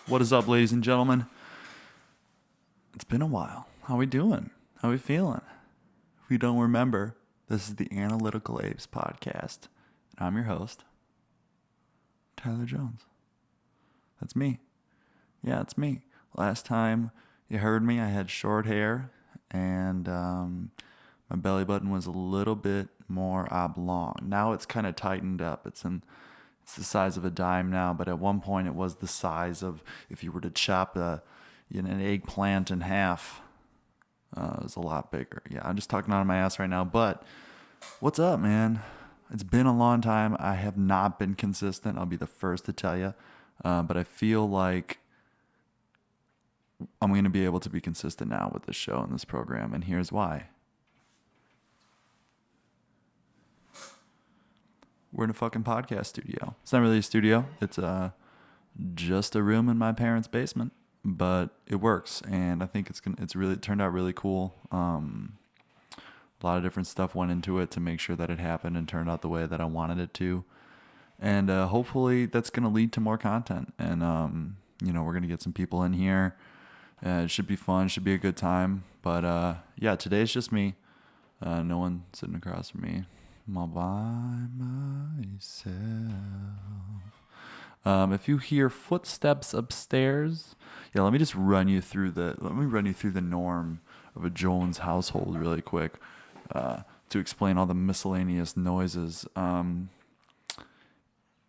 What is up, ladies and gentlemen? It's been a while. How we doing? How we feeling? If you don't remember, this is the Analytical Apes Podcast. And I'm your host, Tyler Jones. That's me. Yeah, it's me. Last time you heard me, I had short hair, and my belly button was a little bit more oblong. Now it's kind of tightened up. It's the size of a dime now, but at one point it was the size of if you were to chop an eggplant in half. It was a lot bigger. Yeah, I'm just talking out of my ass right now. But what's up, man? It's been a long time. I have not been consistent. I'll be the first to tell you. But I feel like I'm going to be able to be consistent now with this show and this program. And here's why. We're in a fucking podcast studio. It's not really a studio. It's just a room in my parents' basement, but it works, and I think it turned out really cool. A lot of different stuff went into it to make sure that it happened and turned out the way that I wanted it to, and hopefully that's going to lead to more content. And we're going to get some people in here. It should be fun. It should be a good time. But yeah, today's just me. No one sitting across from me. I'm all by myself. If you hear footsteps upstairs, yeah, let me run you through the norm of a Jones household really quick, to explain all the miscellaneous noises.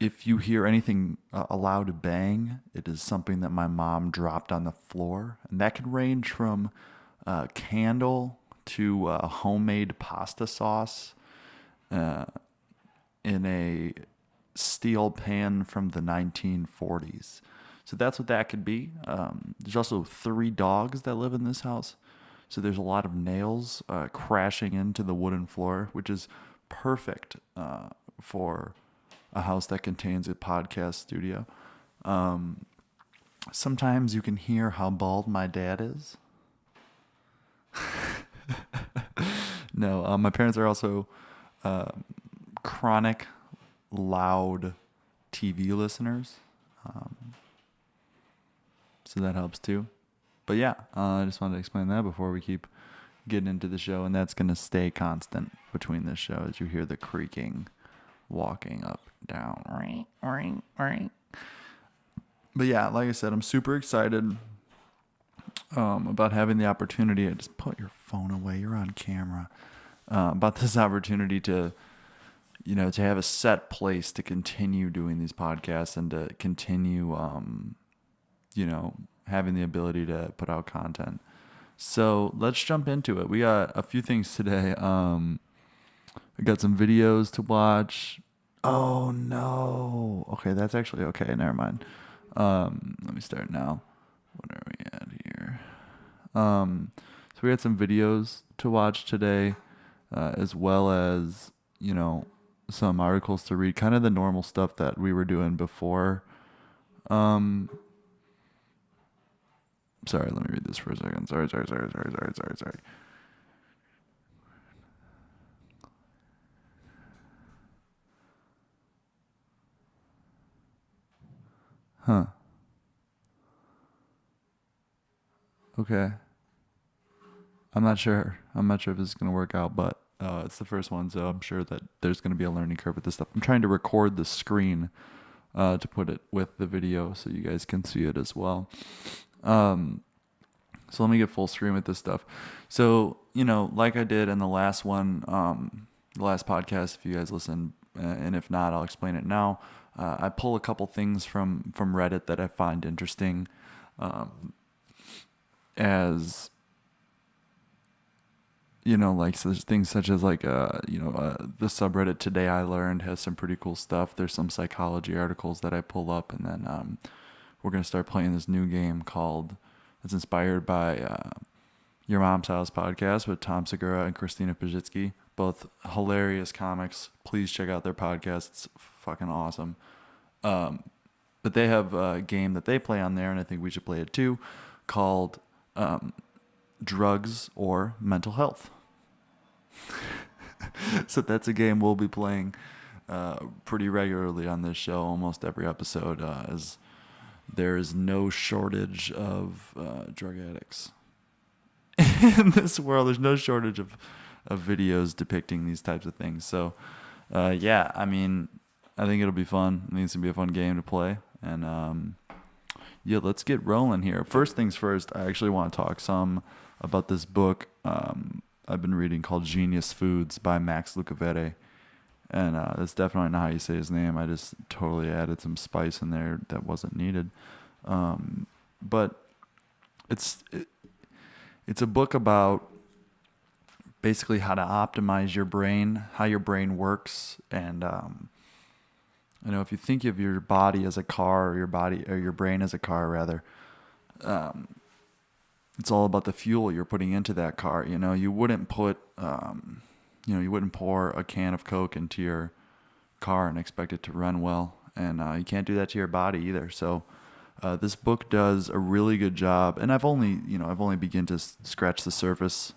If you hear anything a loud bang, it is something that my mom dropped on the floor, and that can range from a candle to homemade pasta sauce in a steel pan from the 1940s. So that's what that could be. There's also 3 dogs that live in this house. So there's a lot of nails crashing into the wooden floor, which is perfect for a house that contains a podcast studio. Sometimes you can hear how bald my dad is. No, my parents are also chronic, loud TV listeners. So that helps too. But yeah, I just wanted to explain that before we keep getting into the show. And that's going to stay constant between this show as you hear the creaking, walking up, down. Ring, ring, ring. But yeah, like I said, I'm super excited about having the opportunity. Just put your phone away. You're on camera. About this opportunity to have a set place to continue doing these podcasts and to continue, having the ability to put out content. So let's jump into it. We got a few things today. We got some videos to watch. Oh no. Okay, that's actually okay. Never mind. Let me start now. What are we at here? So we had some videos to watch today, as well as, some articles to read, kind of the normal stuff that we were doing before. Sorry, let me read this for a second. Sorry. Huh. Okay. I'm not sure if this is going to work out, but it's the first one, so I'm sure that there's going to be a learning curve with this stuff. I'm trying to record the screen to put it with the video so you guys can see it as well. So let me get full screen with this stuff. So, like I did in the last one, the last podcast, if you guys listen, and if not, I'll explain it now. I pull a couple things from Reddit that I find interesting, as like things such as like, the subreddit Today I Learned has some pretty cool stuff. There's some psychology articles that I pull up, and then we're going to start playing this new game it's inspired by Your Mom's House podcast with Tom Segura and Christina Pajitsky. Both hilarious comics. Please check out their podcast. It's fucking awesome. But they have a game that they play on there, and I think we should play it too, called Drugs or Mental Health. So that's a game we'll be playing pretty regularly on this show, almost every episode, as there is no shortage of drug addicts in this world. There's no shortage of videos depicting these types of things. So, yeah, I mean, I think it'll be fun. I think it's going to be a fun game to play. And, yeah, let's get rolling here. First things first, I actually want to talk some about this book I've been reading called Genius Foods by Max Lucavere. And that's definitely not how you say his name. I just totally added some spice in there that wasn't needed. But it's a book about basically how to optimize your brain, how your brain works, and if you think of your body as a car, or your brain as a car rather, it's all about the fuel you're putting into that car. You wouldn't put you wouldn't pour a can of Coke into your car and expect it to run well, and you can't do that to your body either. So this book does a really good job, and I've only begun to scratch the surface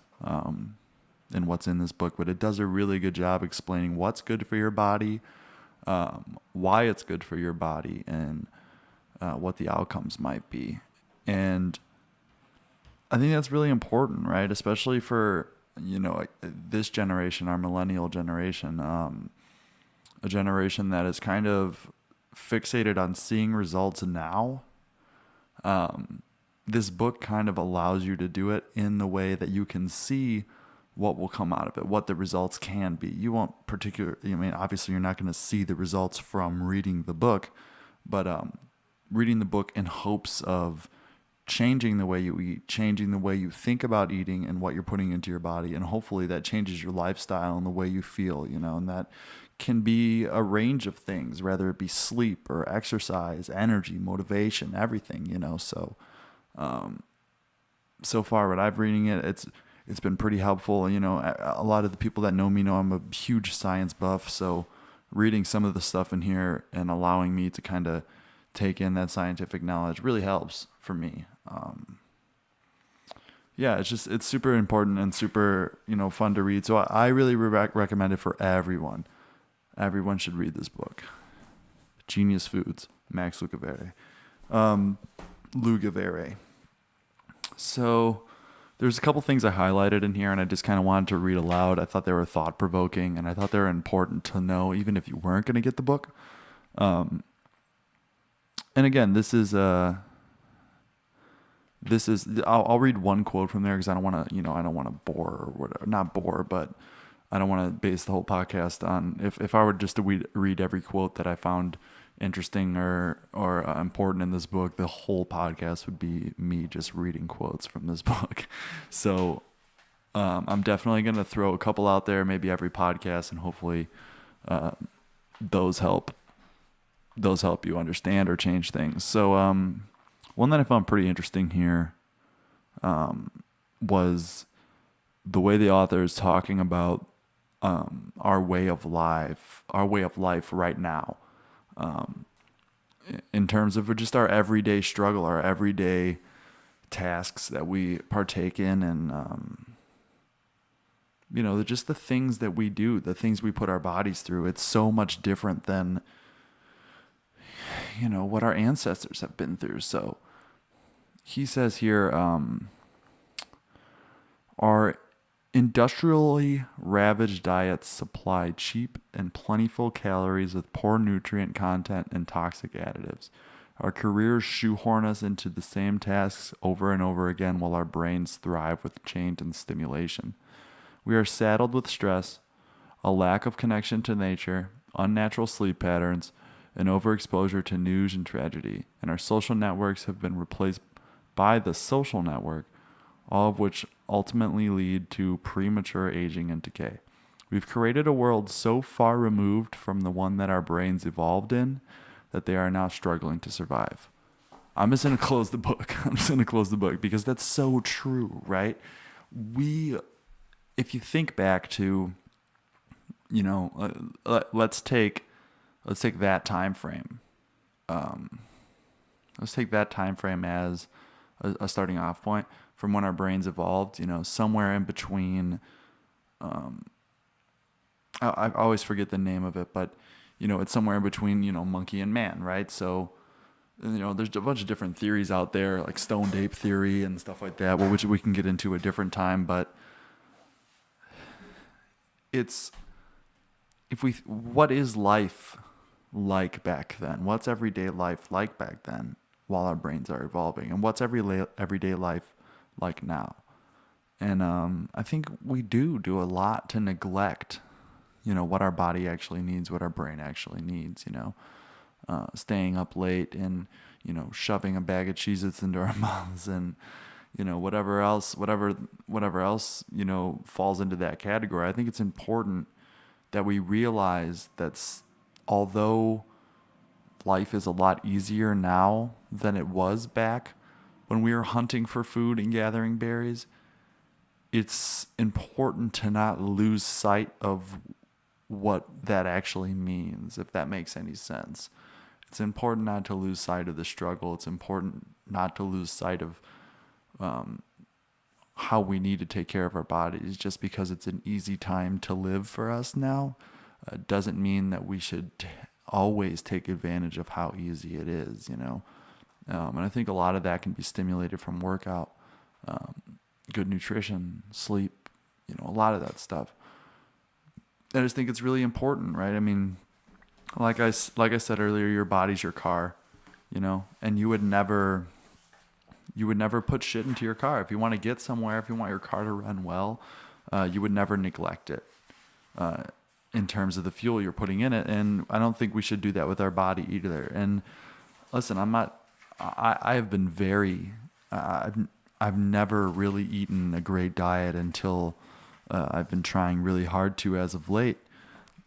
in what's in this book, but it does a really good job explaining what's good for your body, why it's good for your body, and what the outcomes might be. And I think that's really important, right? Especially for this generation, our millennial generation, a generation that is kind of fixated on seeing results now. This book kind of allows you to do it in the way that you can see what will come out of it, what the results can be. You won't obviously you're not going to see the results from reading the book, but reading the book in hopes of changing the way you eat, changing the way you think about eating and what you're putting into your body. And hopefully that changes your lifestyle and the way you feel, and that can be a range of things, whether it be sleep or exercise, energy, motivation, everything, So, so far what I've reading it's been pretty helpful. A lot of the people that know me know I'm a huge science buff. So reading some of the stuff in here and allowing me to kind of take in that scientific knowledge really helps for me. Yeah, it's super important and super, fun to read. So I really recommend it for everyone. Everyone should read this book. Genius Foods, Max Lucavere. Lugavere. So there's a couple things I highlighted in here, and I just kind of wanted to read aloud. I thought they were thought-provoking, and I thought they were important to know, even if you weren't going to get the book. And again, I'll read one quote from there because I don't want to bore or whatever. Not bore, but I don't want to base the whole podcast on, if I were just to read every quote that I found interesting or important in this book, the whole podcast would be me just reading quotes from this book. So I'm definitely going to throw a couple out there, maybe every podcast, and hopefully those help you understand or change things. So one that I found pretty interesting here was the way the author is talking about our way of life right now, in terms of just our everyday struggle, our everyday tasks that we partake in, and just the things that we do, the things we put our bodies through. It's so much different than what our ancestors have been through. So he says here, our industrially ravaged diets supply cheap and plentiful calories with poor nutrient content and toxic additives. Our careers shoehorn us into the same tasks over and over again, while our brains thrive with change and stimulation. We are saddled with stress, a lack of connection to nature, unnatural sleep patterns, and overexposure to news and tragedy, and our social networks have been replaced by the social network, all of which ultimately lead to premature aging and decay. We've created a world so far removed from the one that our brains evolved in that they are now struggling to survive. I'm just going to close the book because that's so true, right? If you think back to, let's take that time frame. Let's take that time frame as a starting off point from when our brains evolved, somewhere in between. I always forget the name of it, but it's somewhere in between, monkey and man, right? So And, there's a bunch of different theories out there, like stoned ape theory and stuff like that, which we can get into a different time. But what is life like back then? What's everyday life like back then while our brains are evolving? And what's everyday life like now? And I think we do a lot to neglect, what our body actually needs, what our brain actually needs, staying up late and, shoving a bag of Cheez-Its into our mouths and, whatever else, falls into that category. I think it's important that we realize that although life is a lot easier now than it was back when we were hunting for food and gathering berries, it's important to not lose sight of what that actually means, if that makes any sense. It's important not to lose sight of the struggle. It's important not to lose sight of how we need to take care of our bodies. Just because it's an easy time to live for us now doesn't mean that we should always take advantage of how easy it is, and I think a lot of that can be stimulated from workout, good nutrition, sleep, a lot of that stuff. I just think it's really important, right? I mean, like I said earlier, your body's your car, and you would never put shit into your car. If you want to get somewhere, if you want your car to run well, you would never neglect it in terms of the fuel you're putting in it. And I don't think we should do that with our body either. And listen, I have been I've never really eaten a great diet until I've been trying really hard to as of late.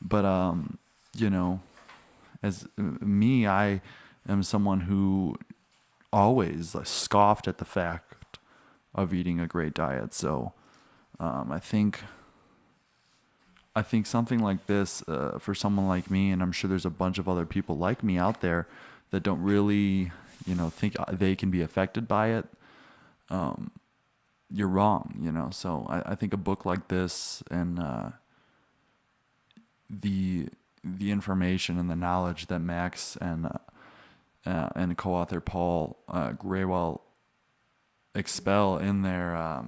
But, as me, I am someone who always scoffed at the fact of eating a great diet. So I think something like this for someone like me, and I'm sure there's a bunch of other people like me out there that don't really, think they can be affected by it. You're wrong, So I think a book like this and the information and the knowledge that Max and co-author Paul Graywell expel in their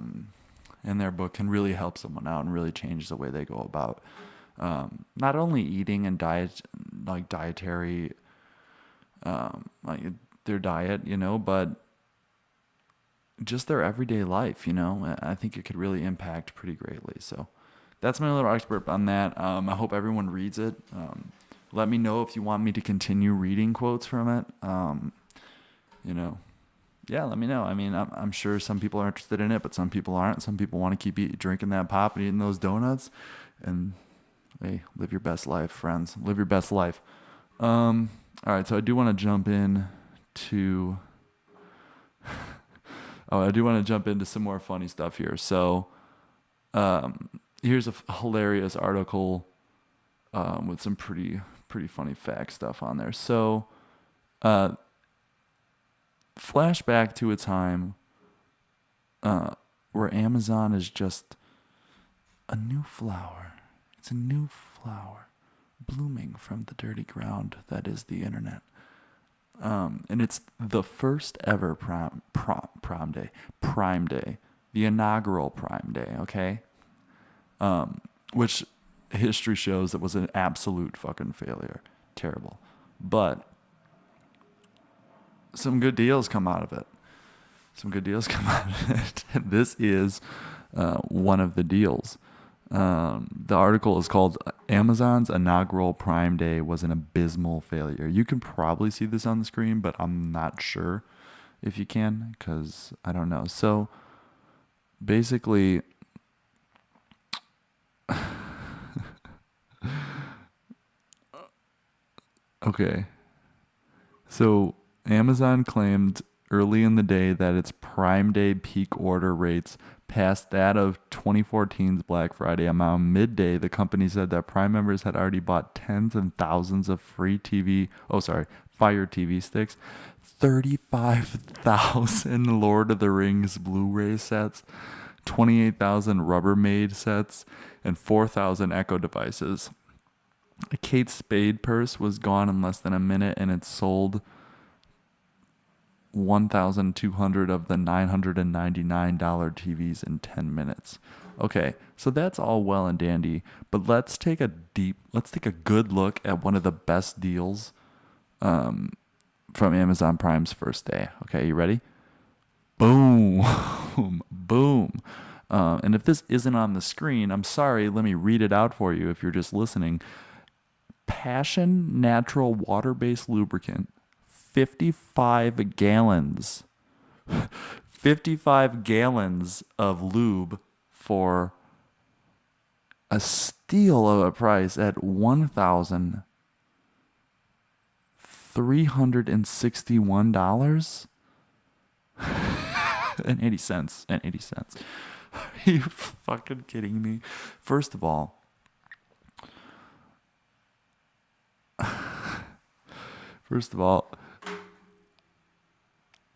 book can really help someone out and really change the way they go about not only eating and dietary their diet, but just their everyday life, I think it could really impact pretty greatly. So that's my little expert on that. I hope everyone reads it. Let me know if you want me to continue reading quotes from it. Yeah, let me know. I mean, I'm sure some people are interested in it, but some people aren't. Some people want to keep drinking that pop and eating those donuts. And hey, live your best life, friends. Live your best life. All right, so I do want to jump into some more funny stuff here. So here's a hilarious article with some pretty funny fact stuff on there. So flashback to a time where Amazon is just a new flower. It's a new flower blooming from the dirty ground that is the internet. And it's the first ever Prime Day, the inaugural Prime Day, okay? Which history shows that was an absolute fucking failure. Terrible. But some good deals come out of it. And this is one of the deals. The article is called Amazon's Inaugural Prime Day was an abysmal failure. You can probably see this on the screen, but I'm not sure if you can because I don't know. So basically, okay. So Amazon claimed early in the day that its Prime Day peak order rates passed that of 2014's Black Friday. Around midday, the company said that Prime members had already bought tens and thousands of Fire TV sticks, 35,000 Lord of the Rings Blu-ray sets, 28,000 Rubbermaid sets, and 4,000 Echo devices. A Kate Spade purse was gone in less than a minute, and it sold 1,200 of the $999 TVs in 10 minutes. Okay, so that's all well and dandy, but let's take a good look at one of the best deals from Amazon Prime's first day. Okay, you ready? Boom, boom. And if this isn't on the screen, I'm sorry, let me read it out for you if you're just listening. Passion Natural Water-Based Lubricant, 55 gallons. 55 gallons of lube for a steal of a price at $1,361 and 80 cents. Are you fucking kidding me? First of all,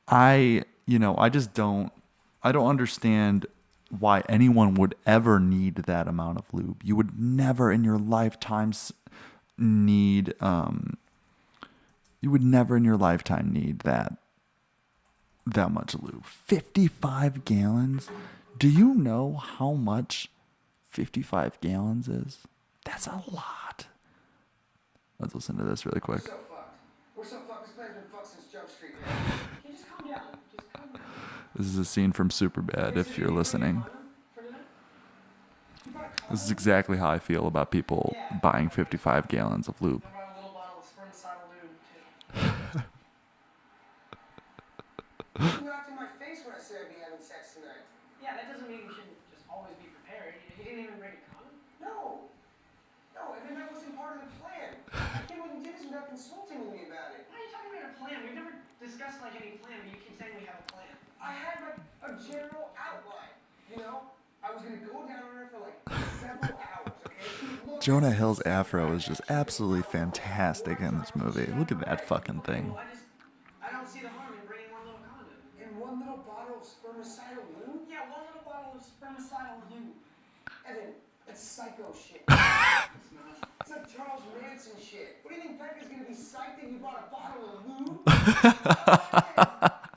I don't understand why anyone would ever need that amount of lube. You would never in your lifetimes need that much lube. 55 gallons? Do you know how much 55 gallons is? That's a lot. Let's listen to this really quick. We're so fucked. This plan's been fucked since Jump Street, man. Can you just calm down? This is a scene from Superbad, if you're listening. This is exactly how I feel about people buying 55 gallons of lube. You laughed in my face when I said I'd be having sex tonight. Yeah, that doesn't mean we shouldn't just always be prepared. You didn't even bring a condom? No, and then that wasn't part of the plan. I came with and did this without consulting with me about it. Why are you talking about a plan? We've never discussed any plan, but you keep saying we have a plan. I had a general outline, I was going to go down on her for several hours, okay? Jonah Hill's afro is just absolutely fantastic in this movie. Look at that fucking thing. I don't see the harm in bringing one little condom. And one little bottle of spermicidal lube? Yeah, one little bottle of spermicidal lube. Evan, that's psycho shit. It's not. It's like Charles Manson shit. What do you think Becca's going to be psyched that you bought a bottle of lube?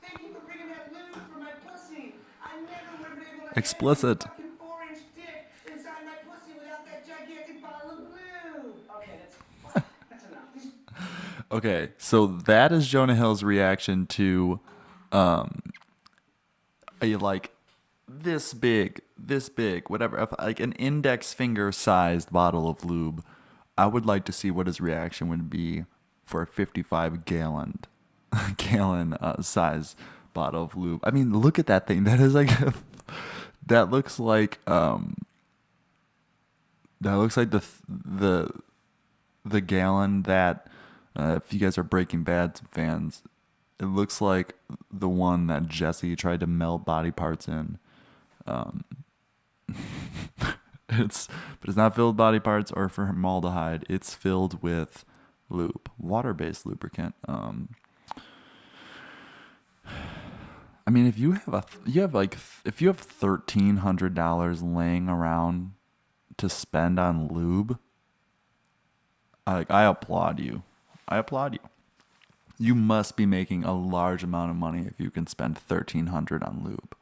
Thank you for bringing that lube for my pussy. I never would have been able to Explicit. have a fucking 4-inch dick inside my pussy without that gigantic bottle of lube. Okay, that's enough. Okay, so that is Jonah Hill's reaction to this big, whatever, like an index finger sized bottle of lube. I would like to see what his reaction would be for a 55 gallon size bottle of lube. I mean, look at that thing. That is that looks like the gallon that if you guys are Breaking Bad fans, it looks like the one that Jesse tried to melt body parts in. But it's not filled with body parts or formaldehyde. It's filled with lube, water-based lubricant. I mean, if you have $1,300 laying around to spend on lube, I applaud you. You must be making a large amount of money if you can spend $1,300 on lube.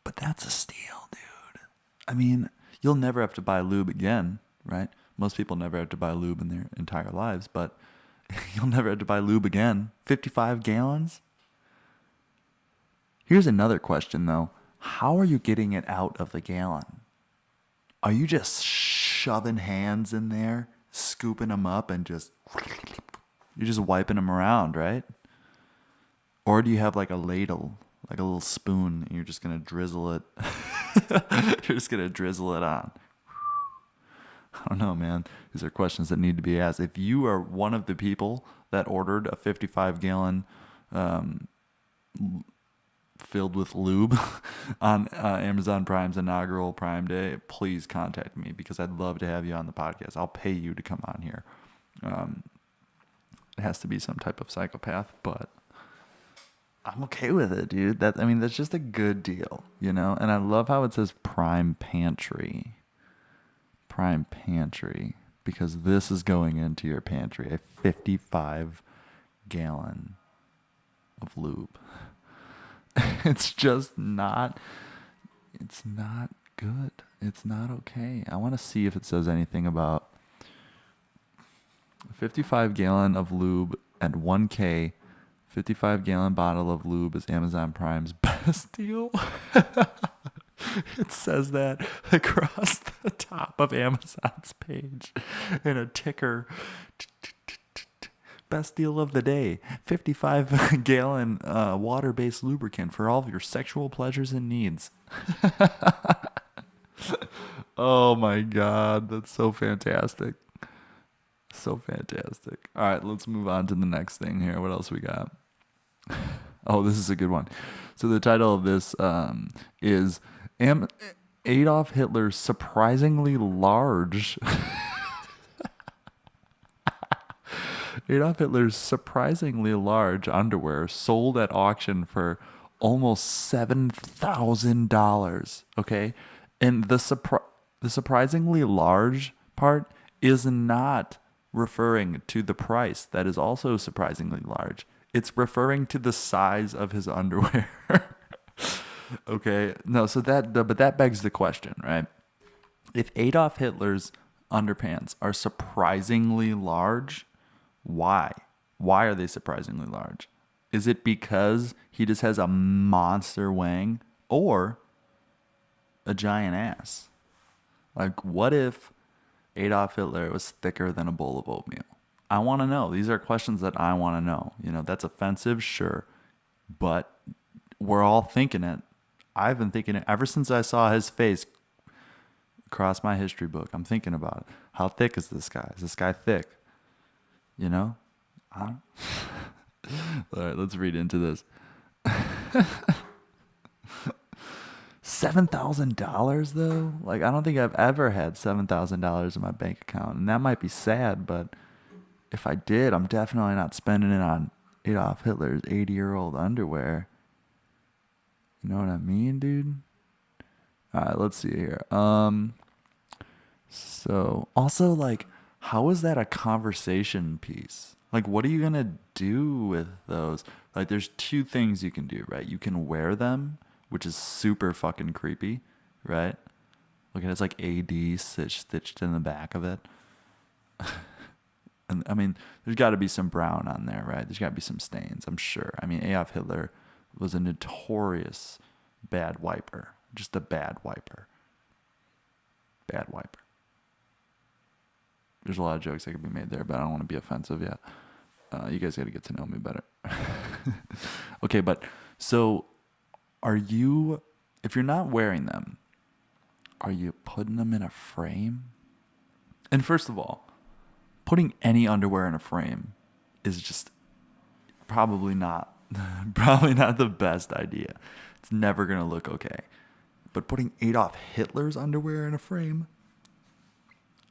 But that's a steal, dude. I mean, you'll never have to buy lube again, right? Most people never have to buy lube in their entire lives, but you'll never have to buy lube again. 55 gallons? Here's another question, though. How are you getting it out of the gallon? Are you just shoving hands in there, scooping them up, and you're just wiping them around, right? Or do you have like a ladle, like a little spoon, and you're just going to drizzle it? You're just going to drizzle it on. I don't know, man. These are questions that need to be asked. If you are one of the people that ordered a 55-gallon filled with lube on Amazon Prime's inaugural Prime Day, please contact me because I'd love to have you on the podcast. I'll pay you to come on here. It has to be some type of psychopath, but I'm okay with it, dude. That's just a good deal, And I love how it says Prime Pantry. Prime Pantry, because this is going into your pantry, a 55-gallon of lube. It's just not, it's not good. It's not okay. I want to see if it says anything about 55 gallon of lube at 1K. 55-gallon bottle of lube is Amazon Prime's best deal. It says that across the top of Amazon's page in a ticker. Best deal of the day. 55-gallon water-based lubricant for all of your sexual pleasures and needs. Oh my God, that's so fantastic. So fantastic. All right, let's move on to the next thing here. What else we got? Oh, this is a good one. So the title of this is Adolf Hitler's surprisingly large. Adolf Hitler's surprisingly large underwear sold at auction for almost $7,000. Okay, and the surprisingly large part is not referring to the price that is also surprisingly large. It's referring to the size of his underwear. Okay, no, so but that begs the question, right? If Adolf Hitler's underpants are surprisingly large, why? Why are they surprisingly large? Is it because he just has a monster wang or a giant ass? Like, what if Adolf Hitler was thicker than a bowl of oatmeal? I want to know. These are questions that I want to know. You know, that's offensive, sure, but we're all thinking it. I've been thinking it ever since I saw his face across my history book. I'm thinking about it. How thick is this guy? Is this guy thick? You know? All right, let's read into this. $7,000 though? Like, I don't think I've ever had $7,000 in my bank account. And that might be sad, but if I did, I'm definitely not spending it on Adolf Hitler's 80-year-old underwear. You know what I mean, dude? All right, let's see here. So also, like, how is that a conversation piece? Like, what are you gonna do with those? Like, there's two things you can do, right? You can wear them, which is super fucking creepy, right? Look at it's like AD stitched in the back of it. And I mean, there's got to be some brown on there, right? There's got to be some stains, I'm sure. I mean, Adolf Hitler was a notorious bad wiper. Just a bad wiper. Bad wiper. There's a lot of jokes that could be made there, but I don't want to be offensive yet. You guys got to get to know me better. Okay, but so if you're not wearing them, are you putting them in a frame? And first of all, putting any underwear in a frame is just probably not the best idea. It's never going to look okay. But putting Adolf Hitler's underwear in a frame,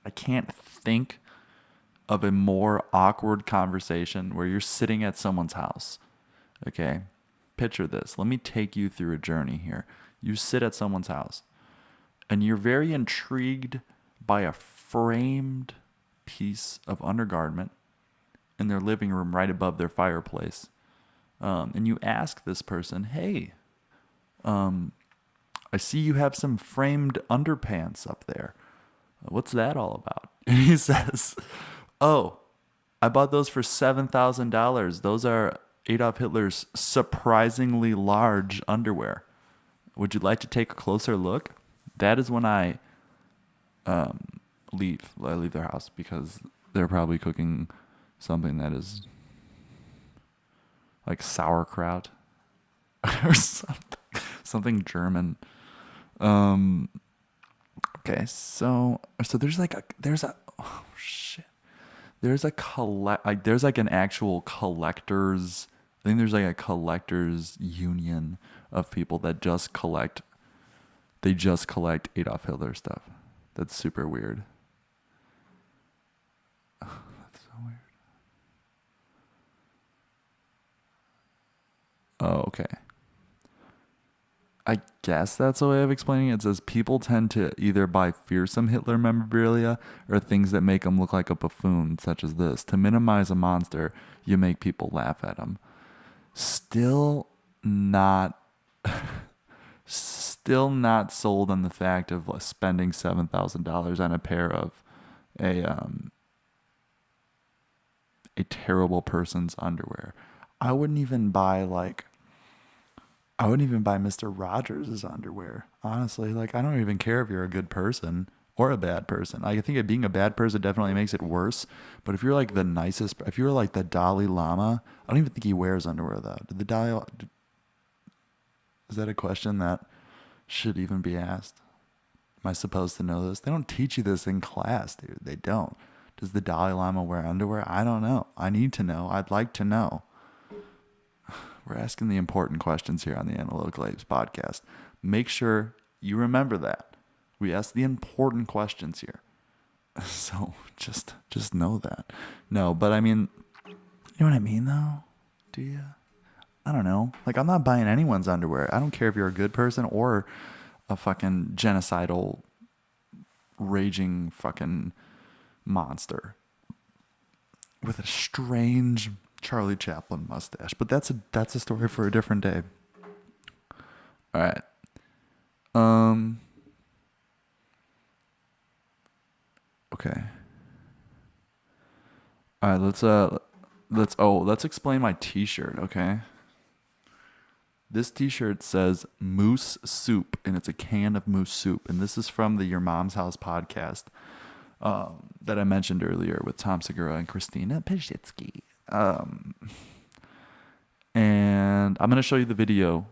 I can't think of a more awkward conversation where you're sitting at someone's house. Okay? Picture this. Let me take you through a journey here. You sit at someone's house and you're very intrigued by a framed piece of undergarment in their living room right above their fireplace. And you ask this person, hey, I see you have some framed underpants up there. What's that all about? And he says, oh, I bought those for $7,000. Those are Adolf Hitler's surprisingly large underwear. Would you like to take a closer look? That is when I leave their house because they're probably cooking something that is like sauerkraut or something German. Okay, so there's an actual collectors. I think there's like a collectors union of people that just collect Adolf Hitler stuff. That's super weird. Oh, that's so weird. Oh, okay. I guess that's a way of explaining it. It says people tend to either buy fearsome Hitler memorabilia or things that make him look like a buffoon, such as this. To minimize a monster, you make people laugh at him. Still not sold on the fact of spending $7,000 on a pair of a terrible person's underwear. I wouldn't even buy Mr. Rogers' underwear. Honestly, like, I don't even care if you're a good person or a bad person. I think being a bad person definitely makes it worse. But if you're like the nicest, if you're like the Dalai Lama, I don't even think he wears underwear though. Is that a question that should even be asked? Am I supposed to know this? They don't teach you this in class, dude. They don't. Does the Dalai Lama wear underwear? I don't know. I need to know. I'd like to know. We're asking the important questions here on the Analytical Apes podcast. Make sure you remember that. We ask the important questions here. So just know that. No, but I mean, you know what I mean though? Do you? I don't know. Like, I'm not buying anyone's underwear. I don't care if you're a good person or a fucking genocidal, raging fucking monster with a strange Charlie Chaplin mustache. But that's a story for a different day. All right. Okay. All right, let's explain my t-shirt, okay? This t-shirt says Moose Soup, and it's a can of moose soup. And this is from the Your Mom's House podcast that I mentioned earlier with Tom Segura and Christina Pajitsky. And I'm going to show you the video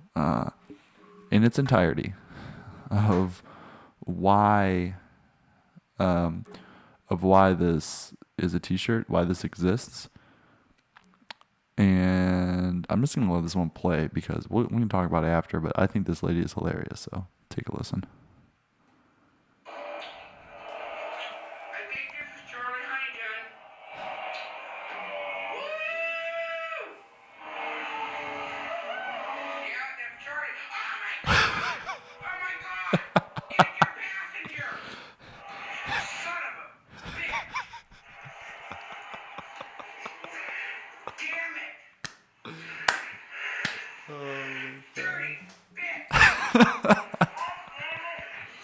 in its entirety of why this is a t-shirt, why this exists. And I'm just going to let this one play because we can talk about it after, but I think this lady is hilarious, so take a listen. I think this is Charlie. How you doing? Woo! Yeah, that's Charlie. Oh my God! Get your passenger! Son of a bitch! Damn it! Dirty bitch!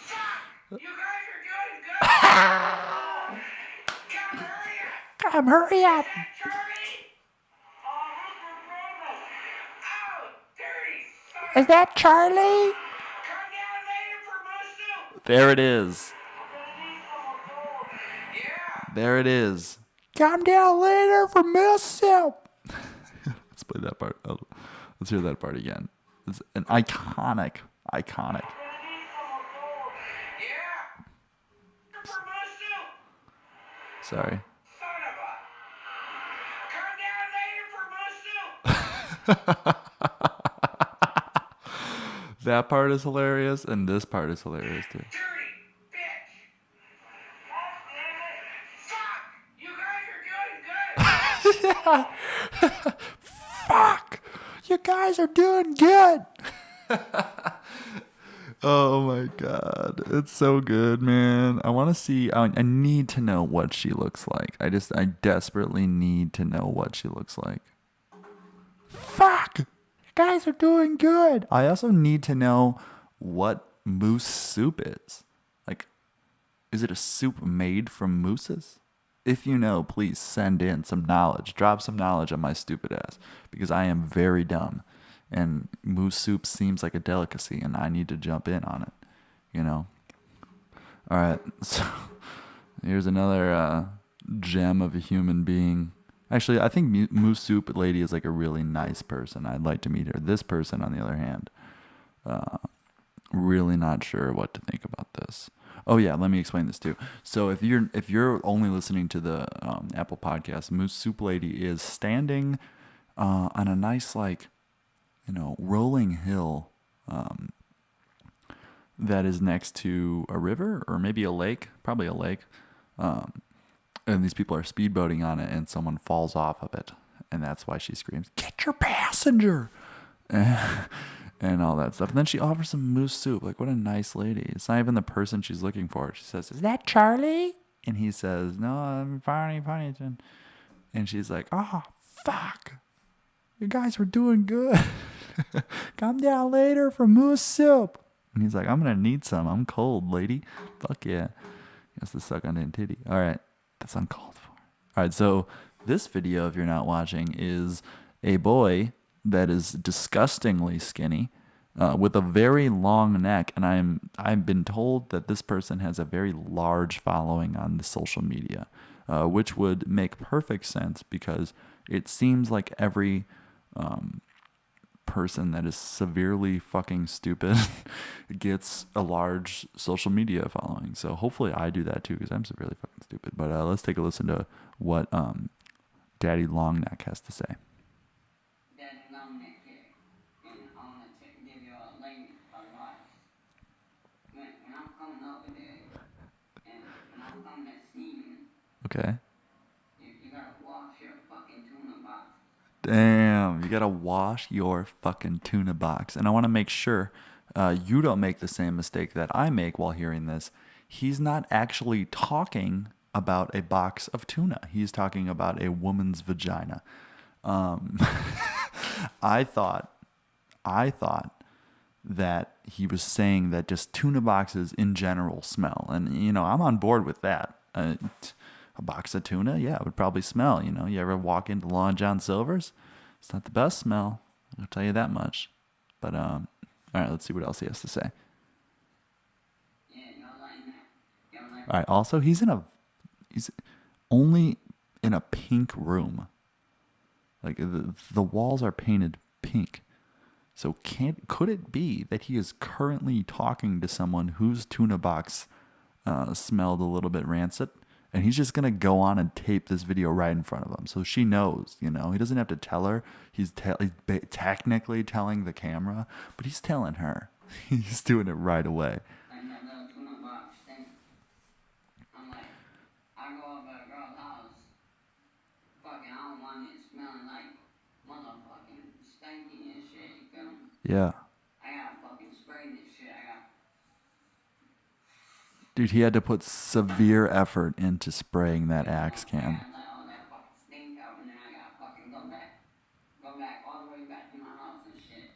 Fuck! You guys are doing good! Come, hurry up! Hurry up! Is that Charlie? Oh, dirty son Is that Charlie? Come down later for moose soup! There it is. Yeah! There it is. Come down later for moose soup. Let's play that part. Oh, let's hear that part again. It's an iconic. Yeah! For moose soup! Sorry. Son of a... Come down later for moose soup! That part is hilarious, and this part is hilarious too. Dirty bitch! Fuck! You guys are doing good! Fuck! You guys are doing good. Oh my god, it's so good, man. I want to see. I need to know what she looks like. I desperately need to know what she looks like. Fuck! You guys are doing good. I also need to know what moose soup is. Like, is it a soup made from mooses? If you know, please send in some knowledge. Drop some knowledge on my stupid ass because I am very dumb. And moose soup seems like a delicacy, and I need to jump in on it, you know? All right, so here's another gem of a human being. Actually, I think Moose Soup Lady is like a really nice person. I'd like to meet her. This person, on the other hand, really not sure what to think about this. Oh yeah, let me explain this too. So if you're only listening to the Apple Podcast, Moose Soup Lady is standing on a nice rolling hill that is next to a river or maybe a lake, probably a lake. And these people are speedboating on it, and someone falls off of it, and that's why she screams, "Get your passenger!" and all that stuff. And then she offers some moose soup. Like, what a nice lady. It's not even the person she's looking for. She says, "Is that Charlie?" And he says, "No, I'm Barney Pennington." And she's like, "Oh, fuck." You guys were doing good. Come down later for moose soup. And he's like, I'm going to need some. I'm cold, lady. Fuck yeah. He has to suck on that titty. All right. That's uncalled for. All right. So this video, if you're not watching, is a boy that is disgustingly skinny with a very long neck. And I've been told that this person has a very large following on the social media, which would make perfect sense because it seems like every person that is severely fucking stupid gets a large social media following. So hopefully I do that too because I'm severely fucking stupid. But let's take a listen to what Daddy Longneck has to say. Daddy Longneck here, and I want to give you a lady advice. When I'm coming over there, and when I'm coming to see you, Okay. you gotta wash your fucking tuna box. Damn, you gotta wash your fucking tuna box. And I want to make sure you don't make the same mistake that I make while hearing this. He's not actually talking about a box of tuna. He's talking about a woman's vagina. I thought that he was saying that just tuna boxes in general smell. And, you know, I'm on board with that. A box of tuna, yeah, it would probably smell. You know, you ever walk into Long John Silver's? It's not the best smell. I'll tell you that much. But all right, let's see what else he has to say. Yeah, you're like that. You're like All right. Also, he's only in a pink room. Like the walls are painted pink. So could it be that he is currently talking to someone whose tuna box smelled a little bit rancid? And he's just going to go on and tape this video right in front of him. So she knows, you know. He doesn't have to tell her. He's technically telling the camera, but he's telling her. He's doing it right away. that little tuna box thing. I'm like, I go over to a girl's house, fucking, I don't want it smelling like motherfucking stanky and shit, you feel me? Yeah. I gotta fucking spray this shit. Dude, he had to put severe effort into spraying that axe can. Let all that fucking stink out, and then I gotta fucking go back all the way back to my house and shit.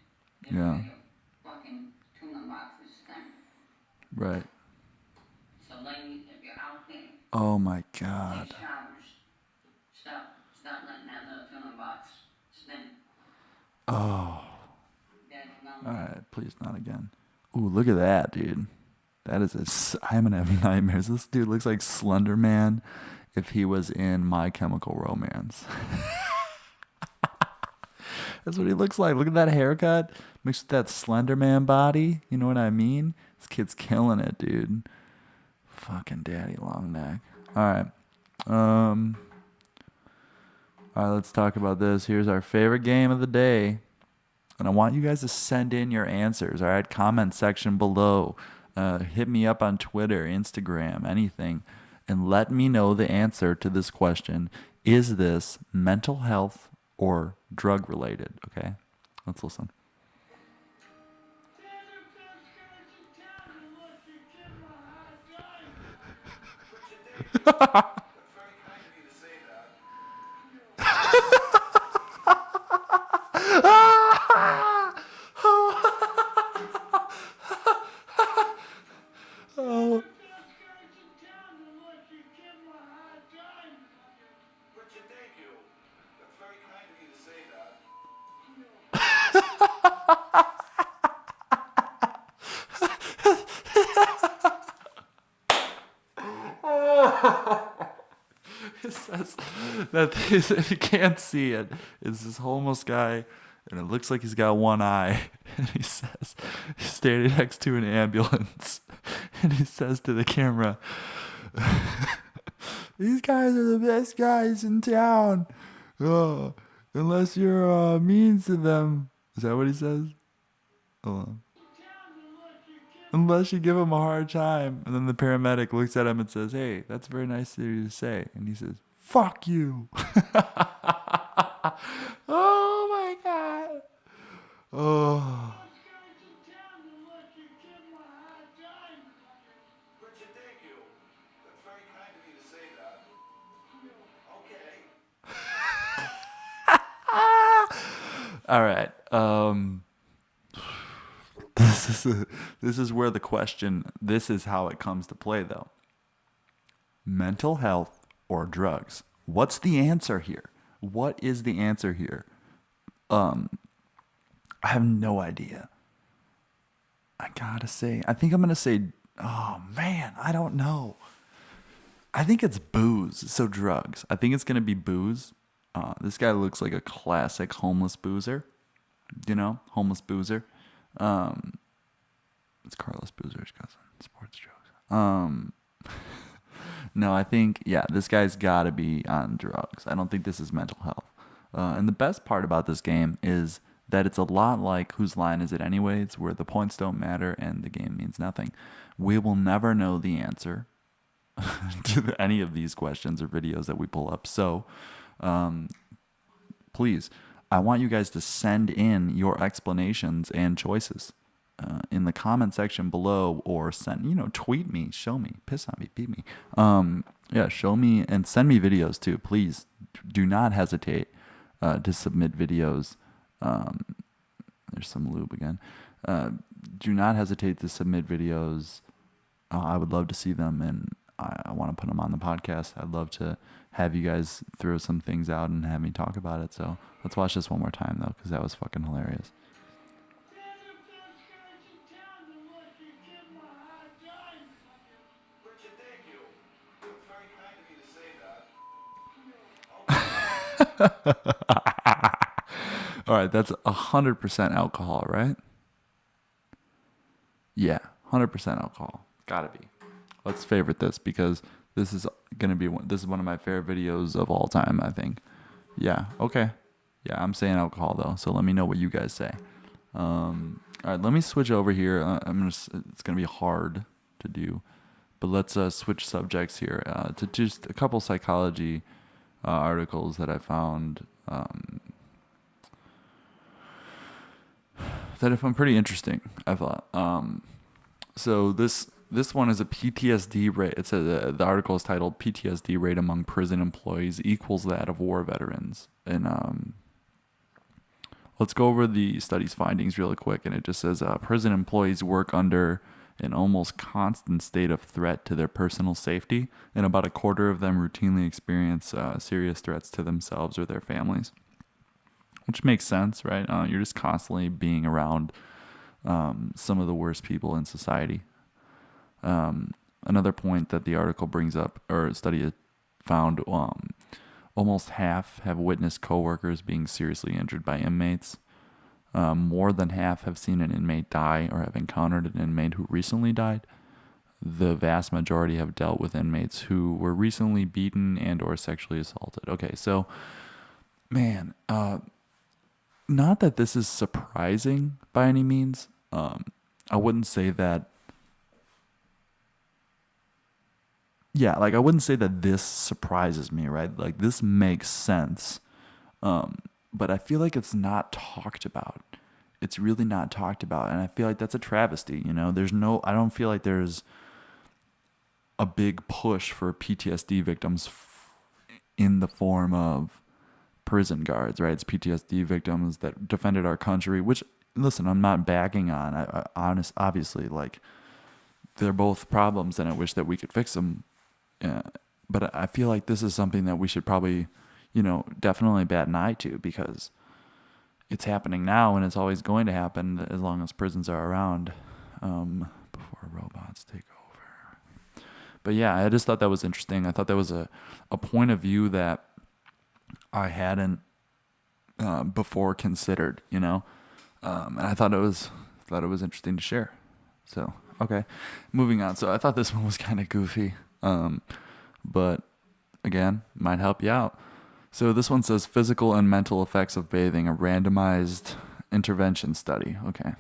Yeah. Your fucking tuna boxes stink. Right. So ladies, if you're out there, Oh my God. take showers. Stop letting that little tuna box stink. Oh. Daddy All Longneck. right, please not again. Ooh, look at that, dude. That is I'm gonna have nightmares. This dude looks like Slender Man if he was in My Chemical Romance. That's what he looks like. Look at that haircut mixed with that Slender Man body. You know what I mean? This kid's killing it, dude. Fucking Daddy Longneck. All right. All right, let's talk about this. Here's our favorite game of the day. And I want you guys to send in your answers. All right, comment section below. Hit me up on Twitter, Instagram, anything, and let me know the answer to this question. Is this mental health or drug related? Okay, let's listen. That's very kind of you to say that. Oh. Richard, thank you. That's very kind of you to say that. It says that you can't see it. It's this homeless guy, and it looks like he's got one eye. And he says he's standing next to an ambulance, and he says to the camera, "These guys are the best guys in town, unless you're mean to them." Is that what he says? Hold on. Unless you give him a hard time. And then the paramedic looks at him and says, "Hey, that's very nice of you to say." And he says, "Fuck you." Oh my God. Oh. Richard, thank you. That's very kind of you to say that. Okay. All right. This is where the question. This is how it comes to play, though. Mental health or drugs? What's the answer here? What is the answer here? I have no idea. I gotta say, I think I'm gonna say, oh man, I don't know. I think it's booze, so drugs. I think it's gonna be booze. This guy looks like a classic homeless boozer. Homeless boozer. It's Carlos Boozer's cousin. Sports jokes. No, I think, this guy's gotta be on drugs. I don't think this is mental health. And the best part about this game is that it's a lot like Whose Line Is It Anyways, where the points don't matter and the game means nothing. We will never know the answer to any of these questions or videos that we pull up. So, please, I want you guys to send in your explanations and choices in the comment section below, or tweet me, show me, piss on me, beat me. Show me and send me videos too. Please do not hesitate to submit videos. There's some lube again. Do not hesitate to submit videos. I would love to see them, and I want to put them on the podcast. I'd love to have you guys throw some things out and have me talk about it. So let's watch this one more time, though, because that was fucking hilarious. Richard, thank you. It was very kind of you to say that. All right, that's 100% alcohol, right? Yeah, 100% alcohol. Gotta be. Let's favorite this, because this is gonna be this is one of my favorite videos of all time, I think. Yeah. Okay. Yeah, I'm saying alcohol though, so let me know what you guys say. All right, let me switch over here. It's gonna be hard to do, but let's switch subjects here to just a couple psychology articles that I found that I found pretty interesting, I thought. So this one is a PTSD rate. It says the article is titled "PTSD rate among prison employees equals that of war veterans." And let's go over the study's findings really quick. And it just says prison employees work under an almost constant state of threat to their personal safety, and about a quarter of them routinely experience serious threats to themselves or their families. Which makes sense, right? You're just constantly being around some of the worst people in society. Another point that the article brings up, or study found, almost half have witnessed coworkers being seriously injured by inmates. More than half have seen an inmate die or have encountered an inmate who recently died. The vast majority have dealt with inmates who were recently beaten and or sexually assaulted. Okay, so, man, not that this is surprising by any means. I wouldn't say that. Yeah, I wouldn't say that this surprises me, right? Like, this makes sense. But I feel like it's not talked about. It's really not talked about. And I feel like that's a travesty, I don't feel like there's a big push for PTSD victims in the form of prison guards, right? It's PTSD victims that defended our country, which, listen, I'm not bagging on. Obviously, they're both problems, and I wish that we could fix them. But I feel like this is something that we should probably, definitely bat an eye to, because it's happening now and it's always going to happen as long as prisons are around, before robots take over. But yeah, I just thought that was interesting. I thought that was a point of view that I hadn't before considered, and I thought it was interesting to share. So, okay, moving on. So I thought this one was kind of goofy, but again, might help you out. So this one says physical and mental effects of bathing, a randomized intervention study. Okay.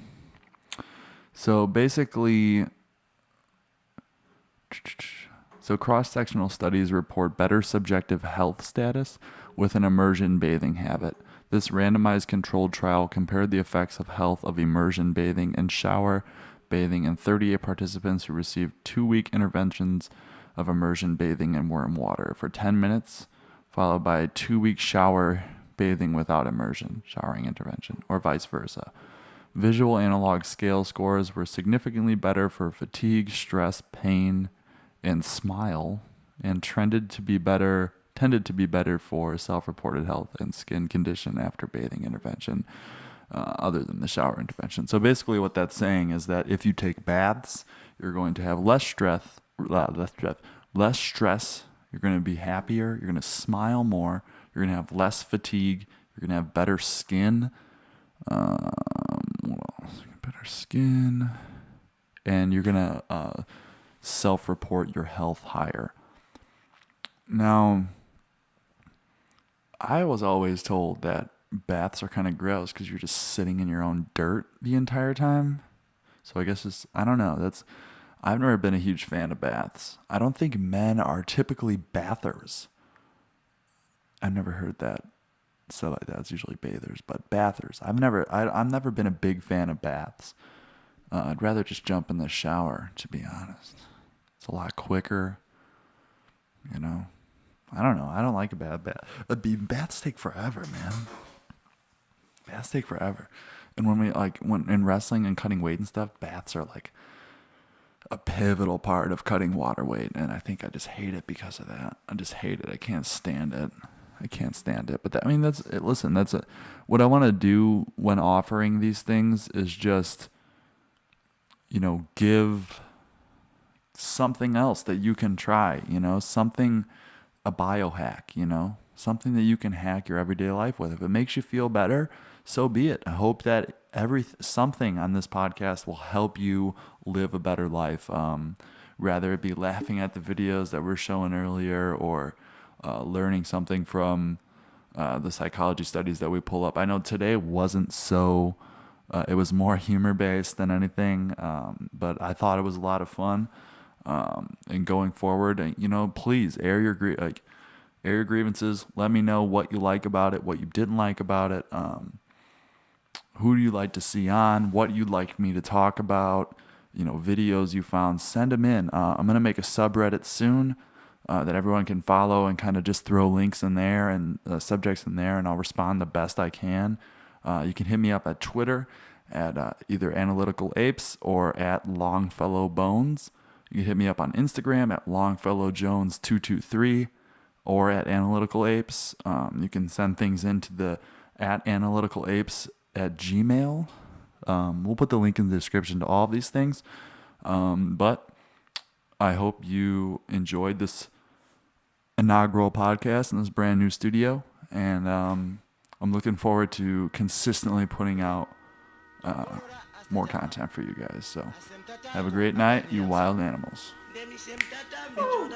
So basically, cross-sectional studies report better subjective health status with an immersion bathing habit. This randomized controlled trial compared the effects of health of immersion bathing and shower bathing in 38 participants who received 2-week interventions of immersion bathing in warm water for 10 minutes, followed by a 2-week shower bathing without immersion, showering intervention, or vice versa. Visual analog scale scores were significantly better for fatigue, stress, pain, and smile, and tended to be better for self-reported health and skin condition after bathing intervention, other than the shower intervention. So basically what that's saying is that if you take baths, you're going to have less stress, you're going to be happier, you're going to smile more, you're going to have less fatigue, you're going to have better skin, what else? Better skin, and you're going to self-report your health higher. Now, I was always told that baths are kind of gross because you're just sitting in your own dirt the entire time. So I guess I don't know. I've never been a huge fan of baths. I don't think men are typically bathers. I've never heard that said like that. It's usually bathers, but bathers. I've never been a big fan of baths. I'd rather just jump in the shower, to be honest. It's a lot quicker, you know. I don't know. I don't like a bad bath. Baths take forever, man. Baths take forever. And when in wrestling and cutting weight and stuff, baths are like a pivotal part of cutting water weight. And I think I just hate it because of that. I just hate it. I can't stand it. But that's it. Listen, what I want to do when offering these things is just, give something else that you can try, a biohack, something that you can hack your everyday life with. If it makes you feel better, so be it. I hope that something on this podcast will help you live a better life. Rather it be laughing at the videos that we're showing earlier or learning something from the psychology studies that we pull up. I know today wasn't so, it was more humor-based than anything, but I thought it was a lot of fun. And going forward, please air your grievances. Let me know what you like about it, what you didn't like about it. Who do you like to see on? What you'd like me to talk about? Videos you found. Send them in. I'm gonna make a subreddit soon that everyone can follow and kind of just throw links in there and subjects in there, and I'll respond the best I can. You can hit me up at Twitter at either Analytical Apes or at Longfellow Bones. You can hit me up on Instagram at LongfellowJones223 or at Analytical Apes. You can send things into the at Analytical Apes at Gmail. We'll put the link in the description to all of these things. But I hope you enjoyed this inaugural podcast in this brand new studio. And I'm looking forward to consistently putting out more content for you guys. So have a great night, you wild animals. Woo!